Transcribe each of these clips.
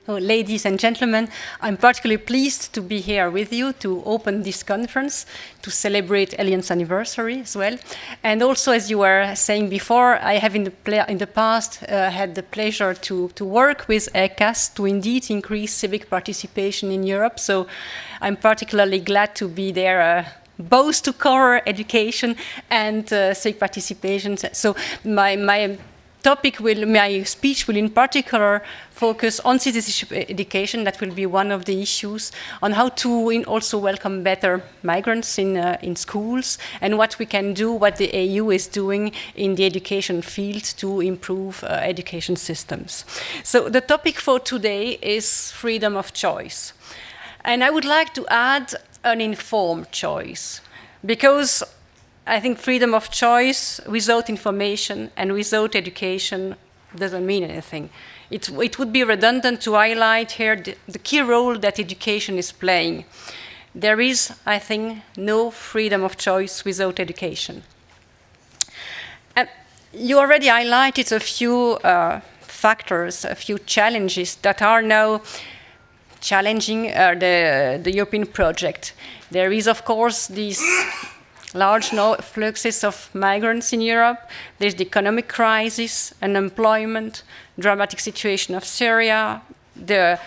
So, ladies and gentlemen, I'm particularly pleased to be here with you to open this conference, to celebrate ELIANT's anniversary as well. And also, as you were saying before, I have in the past had the pleasure to work with ECAS to indeed increase civic participation in Europe. So I'm particularly glad to be there both to cover education and civic participation. So my speech will in particular focus on citizenship education. That will be one of the issues, on how to also welcome better migrants in schools, and what we can do, what the EU is doing in the education field to improve education systems. So the topic for today is freedom of choice. And I would like to add an informed choice, because I think freedom of choice without information and without education doesn't mean anything. It would be redundant to highlight here the key role that education is playing. There is, I think, no freedom of choice without education. And you already highlighted a few factors, a few challenges that are now challenging the European project. There is, of course, these large fluxes of migrants in Europe. There's the economic crisis, unemployment, dramatic situation of Syria, the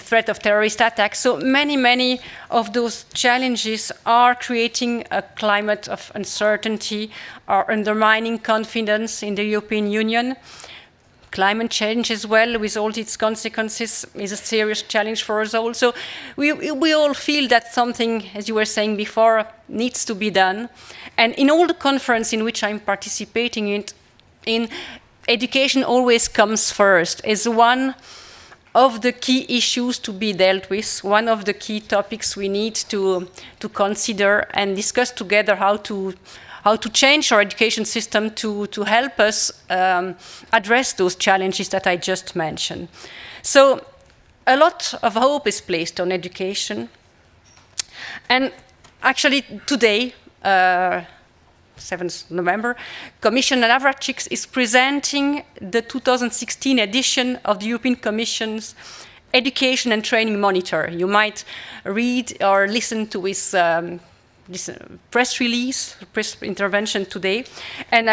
threat of terrorist attacks. So many of those challenges are creating a climate of uncertainty, are undermining confidence in the European Union. Climate change as well, with all its consequences, is a serious challenge for us all. So we all feel that something, as you were saying before, needs to be done. And in all the conferences in which I'm participating in, education always comes first as one of the key issues to be dealt with, one of the key topics we need to consider and discuss together how to change our education system to help us address those challenges that I just mentioned. So a lot of hope is placed on education. And actually today, 7th November, Commissioner Navracsics is presenting the 2016 edition of the European Commission's Education and Training Monitor. You might read or listen to his this press release, press intervention today, and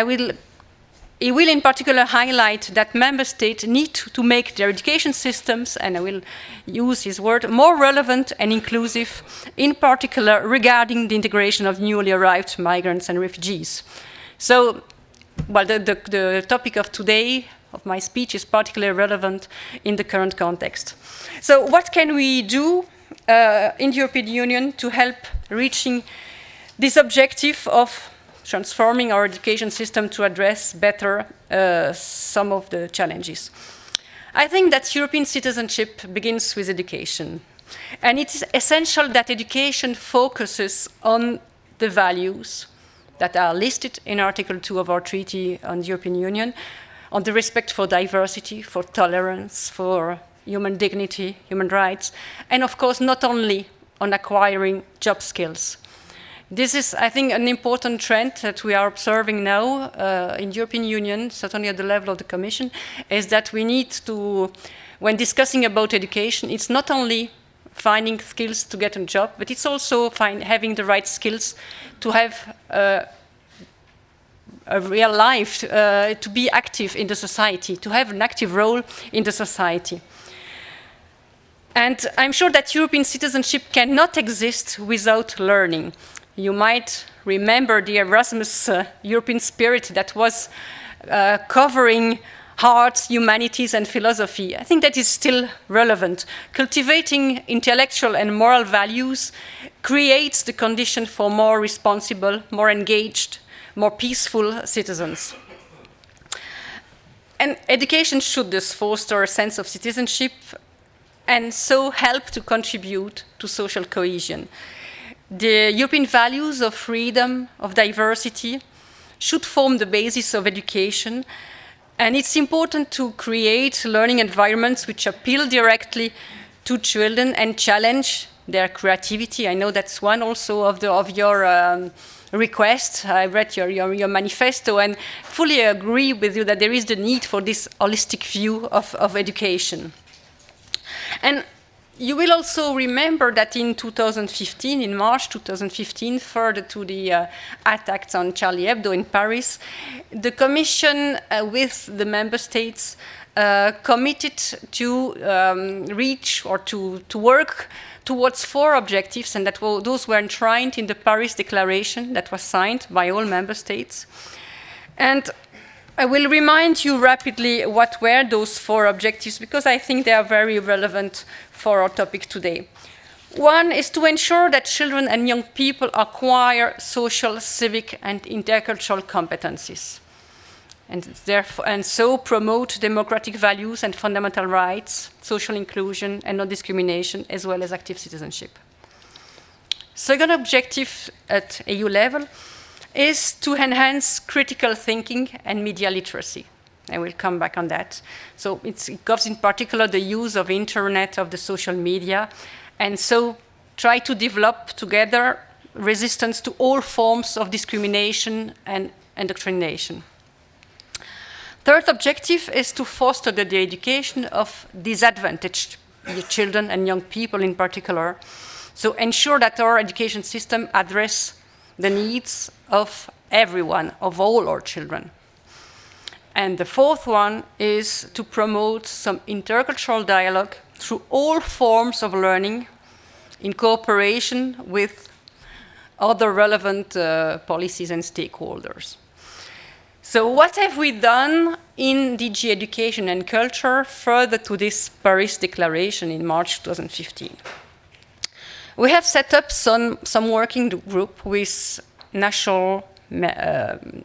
he will in particular highlight that member states need to make their education systems, and I will use his word, more relevant and inclusive, in particular regarding the integration of newly arrived migrants and refugees. So, well, the topic of today, of my speech, is particularly relevant in the current context. So what can we do in the European Union to help reaching this objective of transforming our education system to address better some of the challenges? I think that European citizenship begins with education. And it is essential that education focuses on the values that are listed in Article 2 of our Treaty on the European Union, on the respect for diversity, for tolerance, for human dignity, human rights, and of course not only on acquiring job skills. This is, I think, an important trend that we are observing now in the European Union, certainly at the level of the Commission, is that we need to, when discussing about education, it's not only finding skills to get a job, but it's also having the right skills to have a real life, to be active in the society, to have an active role in the society. And I'm sure that European citizenship cannot exist without learning. You might remember the Erasmus European spirit that was covering arts, humanities, and philosophy. I think that is still relevant. Cultivating intellectual and moral values creates the condition for more responsible, more engaged, more peaceful citizens. And education should thus foster a sense of citizenship and so help to contribute to social cohesion. The European values of freedom, of diversity, should form the basis of education, and it's important to create learning environments which appeal directly to children and challenge their creativity. I know that's one also of your request. I read your manifesto and fully agree with you that there is the need for this holistic view of education. And you will also remember that in 2015, in March 2015, further to the attacks on Charlie Hebdo in Paris, the Commission with the member states committed to reach or to work towards 4 objectives, and those were enshrined in the Paris Declaration that was signed by all member states. And I will remind you rapidly what were those 4 objectives, because I think they are very relevant for our topic today. One is to ensure that children and young people acquire social, civic, and intercultural competencies, and so promote democratic values and fundamental rights, social inclusion, and non-discrimination, as well as active citizenship. Second objective at EU level is to enhance critical thinking and media literacy. I will come back on that. So it covers in particular the use of internet, of the social media, and so try to develop together resistance to all forms of discrimination and indoctrination. Third objective is to foster the education of disadvantaged children and young people in particular. So ensure that our education system address the needs of everyone, of all our children. And the fourth one is to promote some intercultural dialogue through all forms of learning in cooperation with other relevant policies and stakeholders. So what have we done in DG Education and Culture further to this Paris Declaration in March 2015? We have set up some working group with national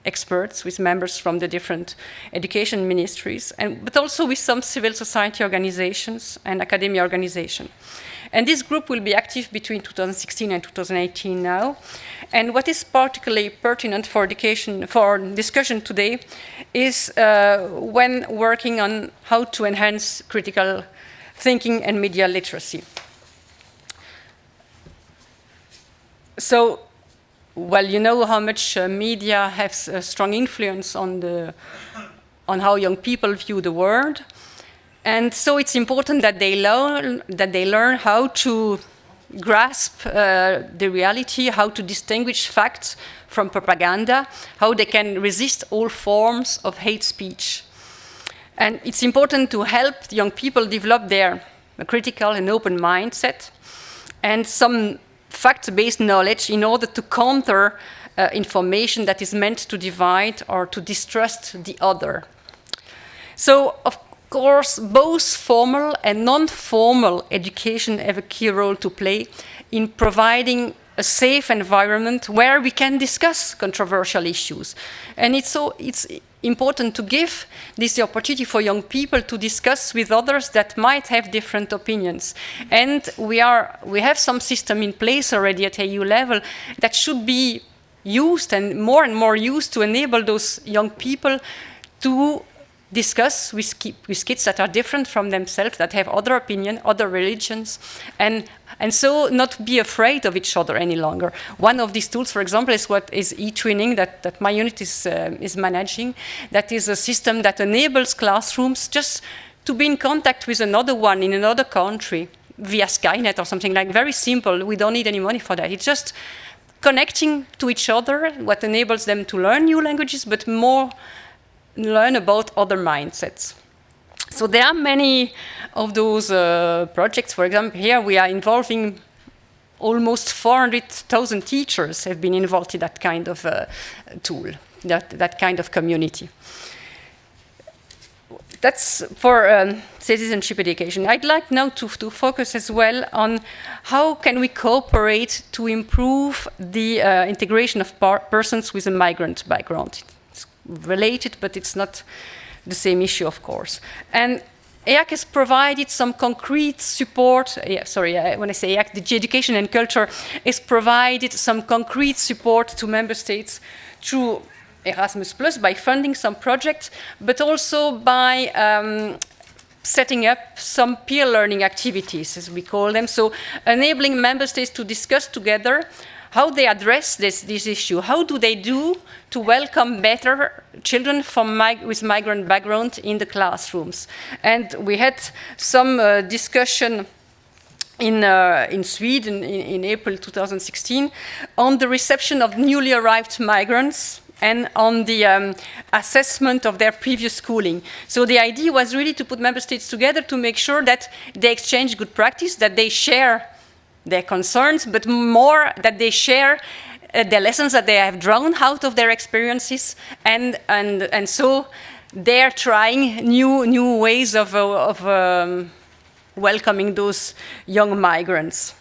experts, with members from the different education ministries, but also with some civil society organizations and academia organizations. And this group will be active between 2016 and 2018 now. And what is particularly pertinent for education, for discussion today, is when working on how to enhance critical thinking and media literacy. So, well, you know how much media has a strong influence on how young people view the world. And so it's important that they learn how to grasp the reality, how to distinguish facts from propaganda, how they can resist all forms of hate speech. And it's important to help young people develop their critical and open mindset and some fact-based knowledge in order to counter information that is meant to divide or to distrust the other. So, of course, both formal and non-formal education have a key role to play in providing a safe environment where we can discuss controversial issues. And it's important to give this the opportunity for young people to discuss with others that might have different opinions. And we have some system in place already at EU level that should be used and more used to enable those young people to discuss with kids that are different from themselves, that have other opinions, other religions, and so not be afraid of each other any longer. One of these tools, for example, is e-twinning that my unit is managing. That is a system that enables classrooms just to be in contact with another one in another country via Skynet or something like very simple. We don't need any money for that. It's just connecting to each other, what enables them to learn new languages, but more learn about other mindsets. So there are many of those projects. For example, here we are involving almost 400,000 teachers have been involved in that kind of tool, that kind of community. That's for citizenship education. I'd like now to focus as well on how can we cooperate to improve the integration of persons with a migrant background. Related, but it's not the same issue, of course. And EAC has provided some concrete support. When I say EAC, the Education and Culture has provided some concrete support to member states through Erasmus+, by funding some projects, but also by setting up some peer learning activities, as we call them. So enabling member states to discuss together how they address this issue. How do they do to welcome better children with migrant background in the classrooms? And we had some discussion in Sweden in April 2016 on the reception of newly arrived migrants and on the assessment of their previous schooling. So the idea was really to put member states together to make sure that they exchange good practice, that they share their concerns, but more that they share the lessons that they have drawn out of their experiences, and so they're trying new ways of welcoming those young migrants.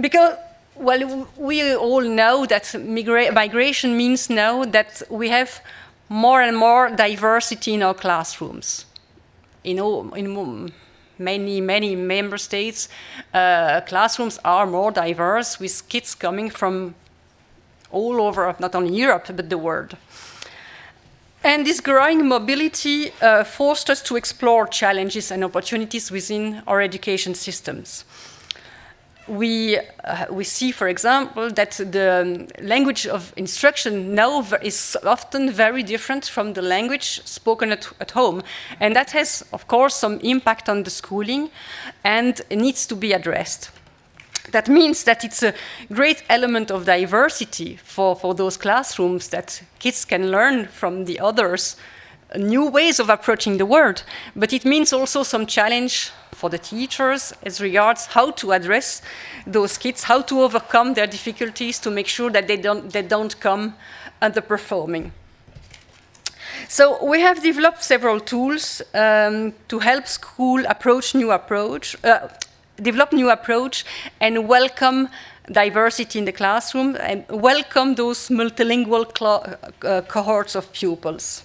Because, well, we all know that migration means now that we have more and more diversity in our classrooms. In many member states, classrooms are more diverse, with kids coming from all over, not only Europe, but the world. And this growing mobility forced us to explore challenges and opportunities within our education systems. We see, for example, that the language of instruction now is often very different from the language spoken at home. And that has, of course, some impact on the schooling and needs to be addressed. That means that it's a great element of diversity for those classrooms, that kids can learn from the others new ways of approaching the world. But it means also some challenge for the teachers as regards how to address those kids, how to overcome their difficulties to make sure that they don't come underperforming. So we have developed several tools to help school develop new approach and welcome diversity in the classroom and welcome those multilingual cohorts of pupils.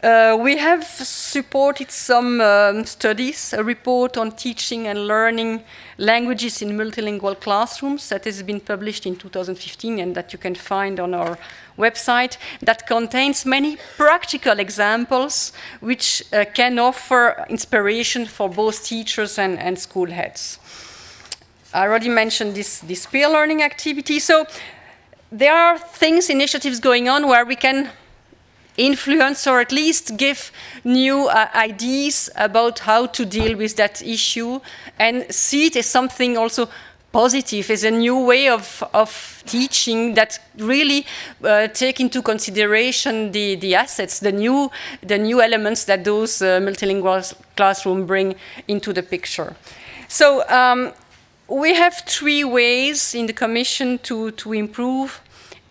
We have supported some studies, a report on teaching and learning languages in multilingual classrooms that has been published in 2015 and that you can find on our website, that contains many practical examples which can offer inspiration for both teachers and school heads. I already mentioned this peer learning activity. So there are initiatives going on where we can influence or at least give new ideas about how to deal with that issue and see it as something also positive, as a new way of teaching that really take into consideration the assets, the new elements that those multilingual classrooms bring into the picture. So we have 3 ways in the Commission to improve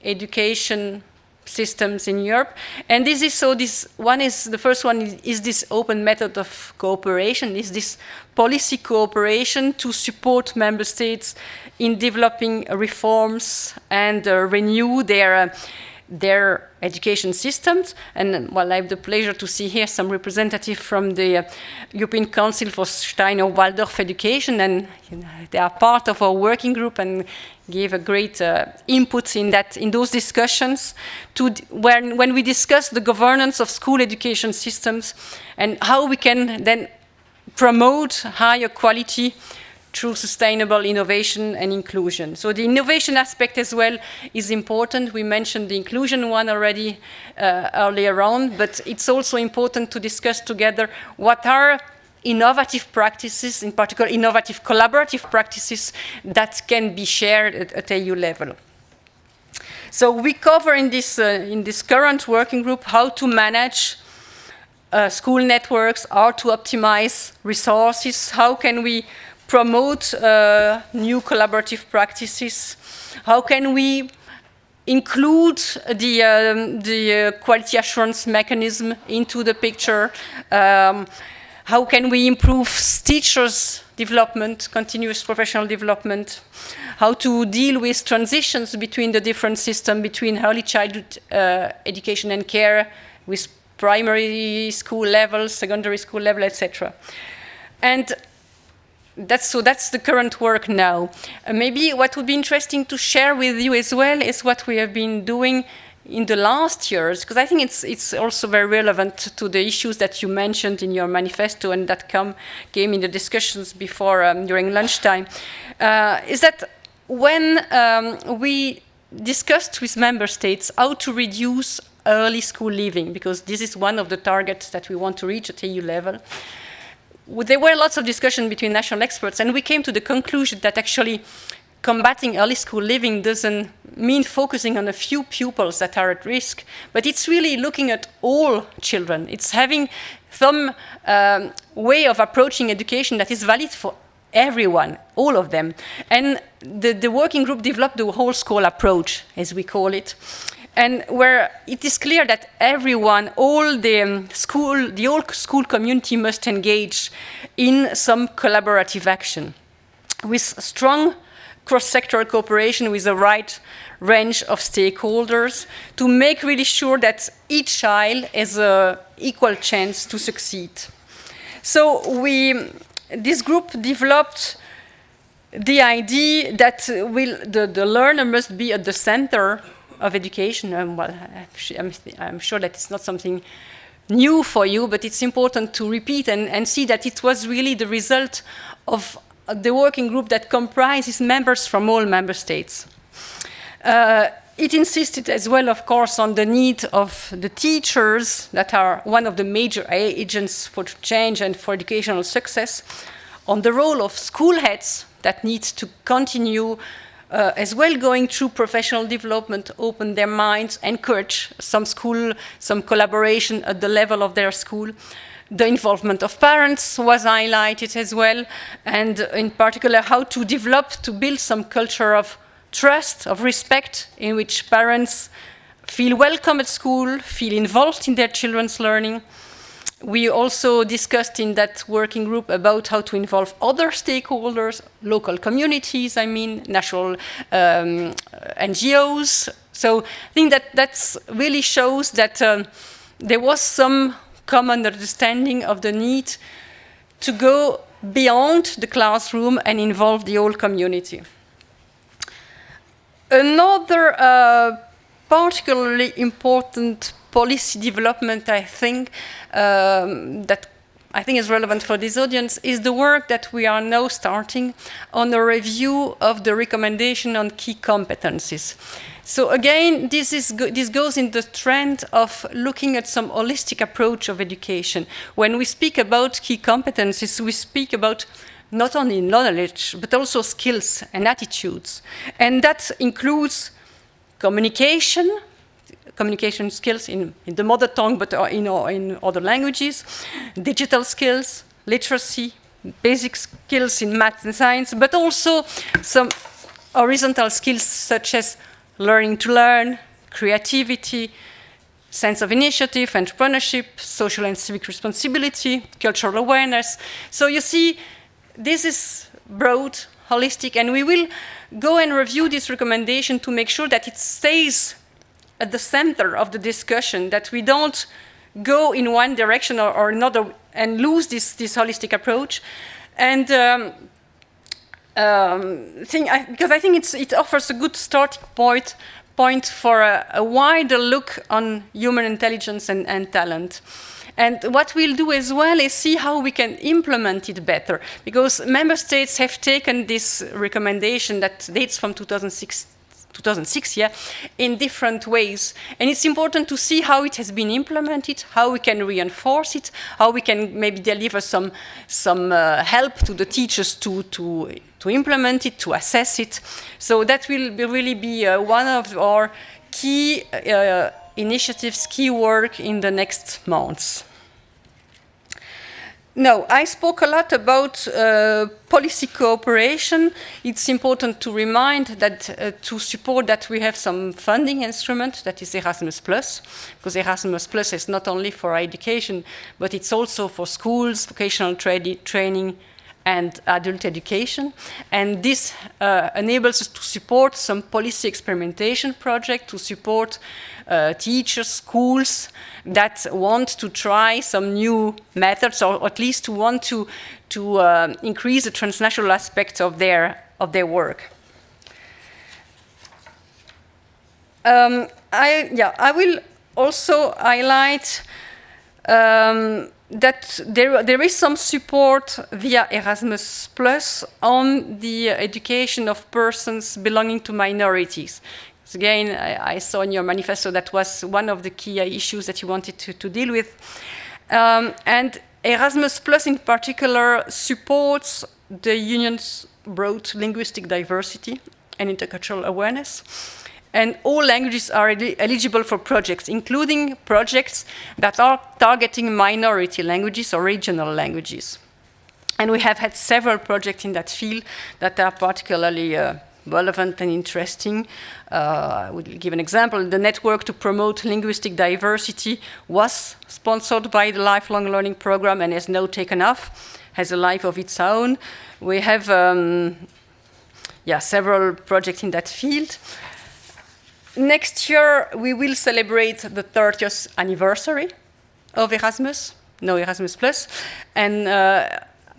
education systems in Europe, and the first one is this open method of cooperation, is this policy cooperation to support member states in developing reforms and renew their education systems. And well, I have the pleasure to see here some representative from the European Council for Steiner Waldorf Education, and they are part of our working group and gave a great input in those discussions when we discuss the governance of school education systems and how we can then promote higher quality through sustainable innovation and inclusion. So the innovation aspect as well is important. We mentioned the inclusion one already earlier on, but it's also important to discuss together what are innovative practices, in particular innovative collaborative practices that can be shared at EU level. So we cover in this current working group how to manage school networks, how to optimize resources, how can we promote new collaborative practices, how can we include the quality assurance mechanism into the picture, how can we improve teachers' development, continuous professional development, how to deal with transitions between the different systems, between early childhood education and care, with primary school level, secondary school level, etc. And that's the current work now. Maybe what would be interesting to share with you as well is what we have been doing in the last years, because I think it's also very relevant to the issues that you mentioned in your manifesto and that came in the discussions before during lunchtime, is that when we discussed with member states how to reduce early school leaving, because this is one of the targets that we want to reach at EU level, there were lots of discussion between national experts, and we came to the conclusion that actually combating early school leaving doesn't mean focusing on a few pupils that are at risk, but it's really looking at all children. It's having some way of approaching education that is valid for everyone, all of them. And the working group developed the whole school approach, as we call it, and where it is clear that everyone, all the whole school community must engage in some collaborative action with strong cross-sectoral cooperation with the right range of stakeholders to make really sure that each child has an equal chance to succeed. So this group developed the idea that the learner must be at the center of education. Well, I'm sure that it's not something new for you, but it's important to repeat and see that it was really the result of the working group that comprises members from all member states. It insisted as well, of course, on the need of the teachers that are one of the major agents for change and for educational success, on the role of school heads that need to continue as well going through professional development, open their minds, encourage some collaboration at the level of their school. The involvement of parents was highlighted as well, and in particular how to build some culture of trust, of respect, in which parents feel welcome at school, feel involved in their children's learning. We also discussed in that working group about how to involve other stakeholders, local communities, national NGOs. So I think that really shows that there was some common understanding of the need to go beyond the classroom and involve the whole community. Another particularly important policy development, I think, that I think is relevant for this audience, is the work that we are now starting on a review of the recommendation on key competencies. So again, this goes in the trend of looking at some holistic approach of education. When we speak about key competencies, we speak about not only knowledge, but also skills and attitudes. And that includes communication skills in the mother tongue, but in other languages, digital skills, literacy, basic skills in math and science, but also some horizontal skills such as learning to learn, creativity, sense of initiative, entrepreneurship, social and civic responsibility, cultural awareness. So you see, this is broad, holistic, and we will go and review this recommendation to make sure that it stays at the center of the discussion, that we don't go in one direction or another and lose this holistic approach. And because I think it offers a good starting point for a wider look on human intelligence and talent. And what we'll do as well is see how we can implement it better, because member states have taken this recommendation that dates from 2006, in different ways. And it's important to see how it has been implemented, how we can reinforce it, how we can maybe deliver some help to the teachers to implement it, to assess it. So that will really be one of our key initiatives, key work in the next months. Now, I spoke a lot about policy cooperation. It's important to remind that to support that we have some funding instrument, that is Erasmus+, because Erasmus+ is not only for education, but it's also for schools, vocational training, and adult education. And this enables us to support some policy experimentation project, to support teachers, schools that want to try some new methods, or at least to want to increase the transnational aspect of their work. I will also highlight that there is some support via Erasmus Plus on the education of persons belonging to minorities. So again, I saw in your manifesto that was one of the key issues that you wanted to deal with. And Erasmus Plus in particular supports the Union's broad linguistic diversity and intercultural awareness. And all languages are eligible for projects, including projects that are targeting minority languages or regional languages. And we have had several projects in that field that are particularly relevant and interesting. I will give an example. The Network to Promote Linguistic Diversity was sponsored by the Lifelong Learning Program and has now taken off, has a life of its own. We have several projects in that field. Next year, we will celebrate the 30th anniversary of Erasmus, no Erasmus Plus, and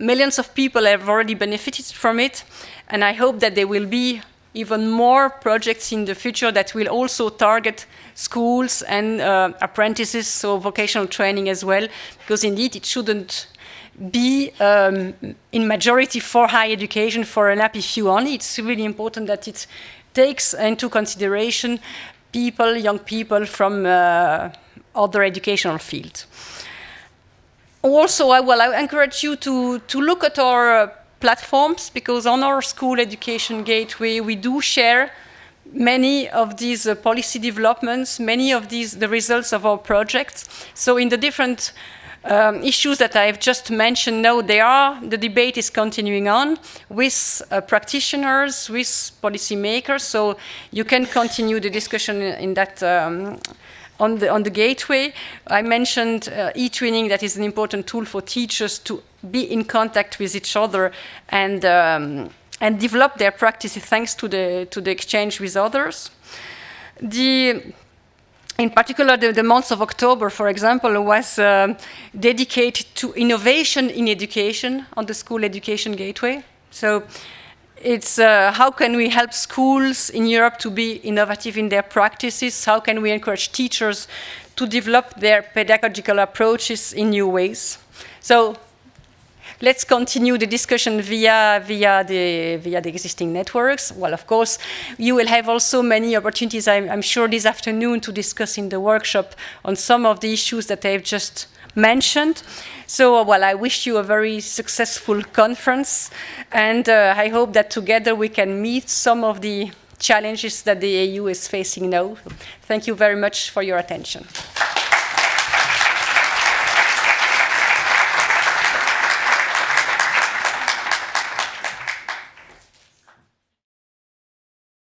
millions of people have already benefited from it, and I hope that there will be even more projects in the future that will also target schools and apprentices, so vocational training as well, because indeed it shouldn't be in majority for higher education for an happy few only. It's really important that it takes into consideration people, young people from other educational fields. Also, I encourage you to look at our platforms, because on our school education gateway, we do share many of these policy developments, many of the results of our projects. So in the different issues that I've just mentioned now, the debate is continuing on with practitioners, with policymakers, so you can continue the discussion in that on the gateway. I mentioned e-twinning, that is an important tool for teachers to be in contact with each other and develop their practices thanks to the exchange with others. In particular, the month of October, for example, was dedicated to innovation in education on the School Education Gateway. So it's how can we help schools in Europe to be innovative in their practices? How can we encourage teachers to develop their pedagogical approaches in new ways? So let's continue the discussion via the existing networks. Well, of course, you will have also many opportunities, I'm sure, this afternoon to discuss in the workshop on some of the issues that I've just mentioned. So, well, I wish you a very successful conference, and I hope that together we can meet some of the challenges that the EU is facing now. Thank you very much for your attention.